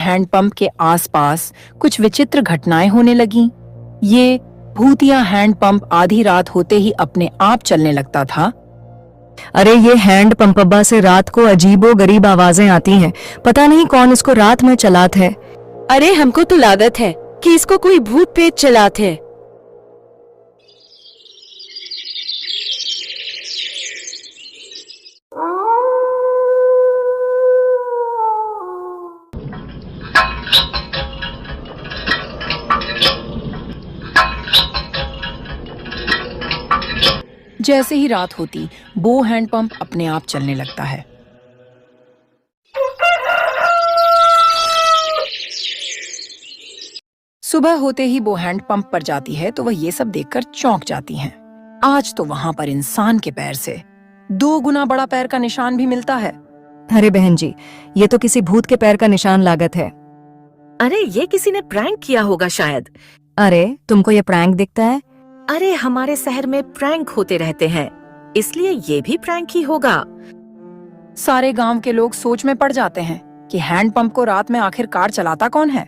Handpump के आसपास कुछ विचित्र घटनाएं होने लगीं। ये भूतिया हैंडपंप आधी रात होते ही अपने आप चलने लगता था। अरे ये हैंड पंपब्बा से रात को अजीबो गरीब आवाजें आती हैं। पता नहीं कौन इसको रात में चलात है। अरे हमको तो लागत है कि इसको कोई भूत पेट चलात है। जैसे ही रात होती, वो हैंडपंप अपने आप चलने लगता है। सुबह होते ही वो हैंडपंप पर जाती है तो वह ये सब देखकर चौंक जाती हैं। आज तो वहां पर इंसान के पैर से 2 गुना बड़ा पैर का निशान भी मिलता है। अरे बहन जी, ये तो किसी भूत के पैर का निशान लागत है। अरे ये किसी ने प्रैंक किया होगा शायद। अरे तुमको ये प्रैंक दिखता है? अरे हमारे शहर में प्रैंक होते रहते हैं, इसलिए ये भी प्रैंक ही होगा। सारे गांव के लोग सोच में पड़ जाते हैं कि हैंडपंप को रात में आखिरकार चलाता कौन है।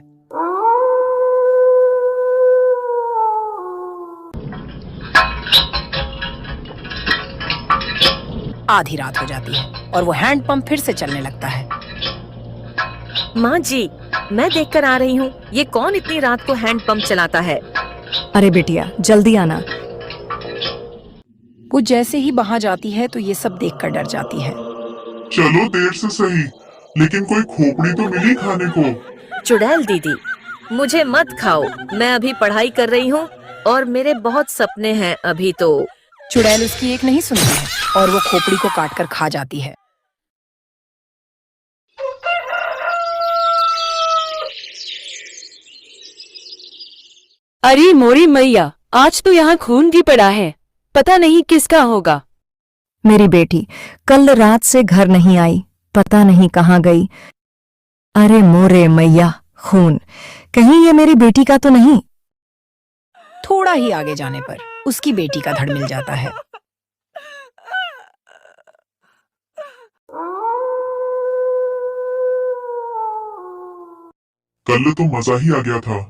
आधी रात हो जाती है और वो हैंडपंप फिर से चलने लगता है। माँ जी, मैं देखकर आ रही हूँ, ये कौन इतनी रात को हैंडपंप चलाता है। अरे बेटिया जल्दी आना। वो जैसे ही वहां जाती है तो ये सब देखकर डर जाती है। चलो देर से सही, लेकिन कोई खोपड़ी तो मिली खाने को। चुड़ैल दीदी, मुझे मत खाओ, मैं अभी पढ़ाई कर रही हूँ और मेरे बहुत सपने हैं अभी तो। चुड़ैल उसकी एक नहीं सुनती है और वो खोपड़ी को काटकर खा जाती है। अरे मोरी मैया, आज तो यहाँ खून भी पड़ा है, पता नहीं किसका होगा। मेरी बेटी कल रात से घर नहीं आई, पता नहीं कहाँ गई। अरे मोरे मैया, खून कहीं ये मेरी बेटी का तो नहीं? थोड़ा ही आगे जाने पर उसकी बेटी का धड़ मिल जाता है। कल तो मजा ही आ गया था,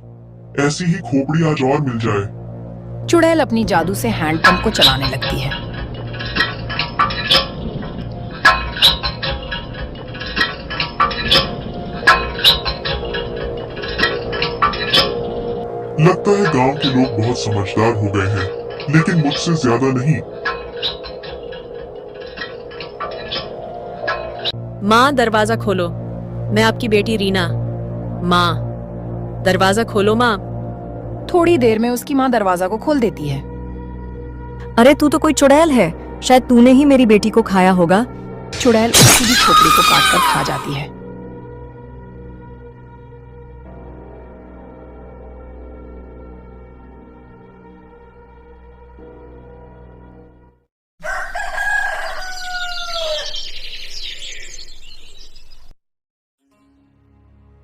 ऐसी ही खोपड़ी आज और मिल जाए। चुड़ैल अपनी जादू से हैंडपंप को चलाने लगती है। लगता है गांव के लोग बहुत समझदार हो गए हैं, लेकिन मुझसे ज्यादा नहीं। माँ दरवाजा खोलो, मैं आपकी बेटी रीना। माँ दरवाजा खोलो माँ। थोड़ी देर में उसकी माँ दरवाजा को खोल देती है। अरे तू तो कोई चुड़ैल है, शायद तूने ही मेरी बेटी को खाया होगा। चुड़ैल उसकी भी खोपड़ी को काटकर खा जाती है।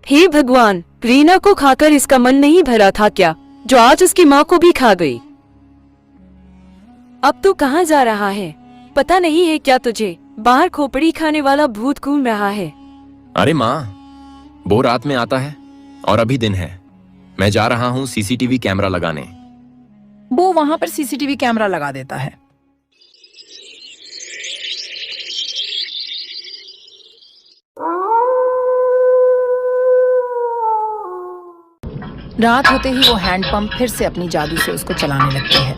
हे भगवान, रीना को खाकर इसका मन नहीं भरा था क्या, जो आज उसकी माँ को भी खा गई। अब तू कहाँ जा रहा है, पता नहीं है क्या तुझे? बाहर खोपड़ी खाने वाला भूत घूम रहा है। अरे माँ, वो रात में आता है और अभी दिन है। मैं जा रहा हूँ सीसीटीवी कैमरा लगाने। वो वहां पर सीसीटीवी कैमरा लगा देता है। रात होते ही वो हैंडपंप फिर से अपनी जादू से उसको चलाने लगती है।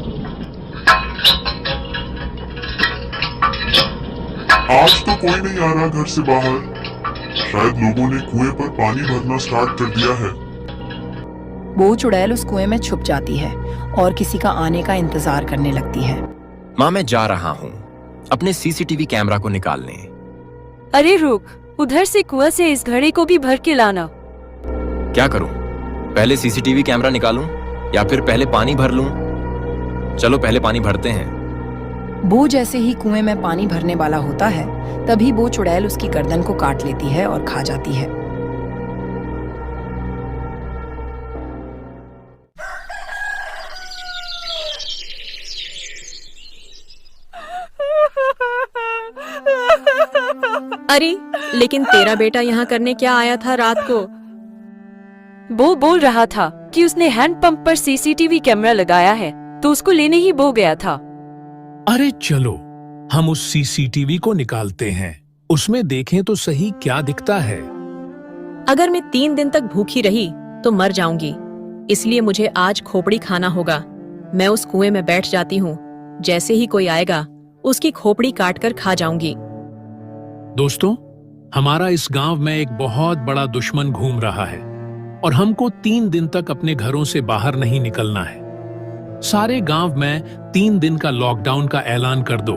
आज तो कोई नहीं आ रहा घर से बाहर, शायद लोगों ने कुएं पर पानी भरना स्टार्ट कर दिया है। वो चुड़ैल उस कुएं में छुप जाती है और किसी का आने का इंतजार करने लगती है। माँ मैं जा रहा हूँ अपने सीसीटीवी कैमरा को निकालने। अरे रुक, उधर से कुआं से इस घड़े को भी भर के लाना। क्या करूँ, पहले सीसीटीवी कैमरा निकालूं या फिर पहले पानी भर लूं? चलो पहले पानी भरते हैं। वो जैसे ही कुएं में पानी भरने वाला होता है, तभी वो चुड़ैल उसकी गर्दन को काट लेती है और खा जाती है। अरे लेकिन तेरा बेटा यहाँ करने क्या आया था रात को? वो बोल रहा था कि उसने हैंडपंप पर सीसीटीवी कैमरा लगाया है, तो उसको लेने ही वो गया था। अरे चलो, हम उस सीसीटीवी को निकालते हैं, उसमें देखें तो सही क्या दिखता है। अगर मैं 3 दिन तक भूखी रही तो मर जाऊंगी, इसलिए मुझे आज खोपड़ी खाना होगा। मैं उस कुएं में बैठ जाती हूँ, जैसे ही कोई आएगा उसकी खोपड़ी काट कर खा जाऊंगी। दोस्तों, हमारा इस गांव में एक बहुत बड़ा दुश्मन घूम रहा है और हमको 3 दिन तक अपने घरों से बाहर नहीं निकलना है। सारे गांव में 3 दिन का लॉकडाउन का ऐलान कर दो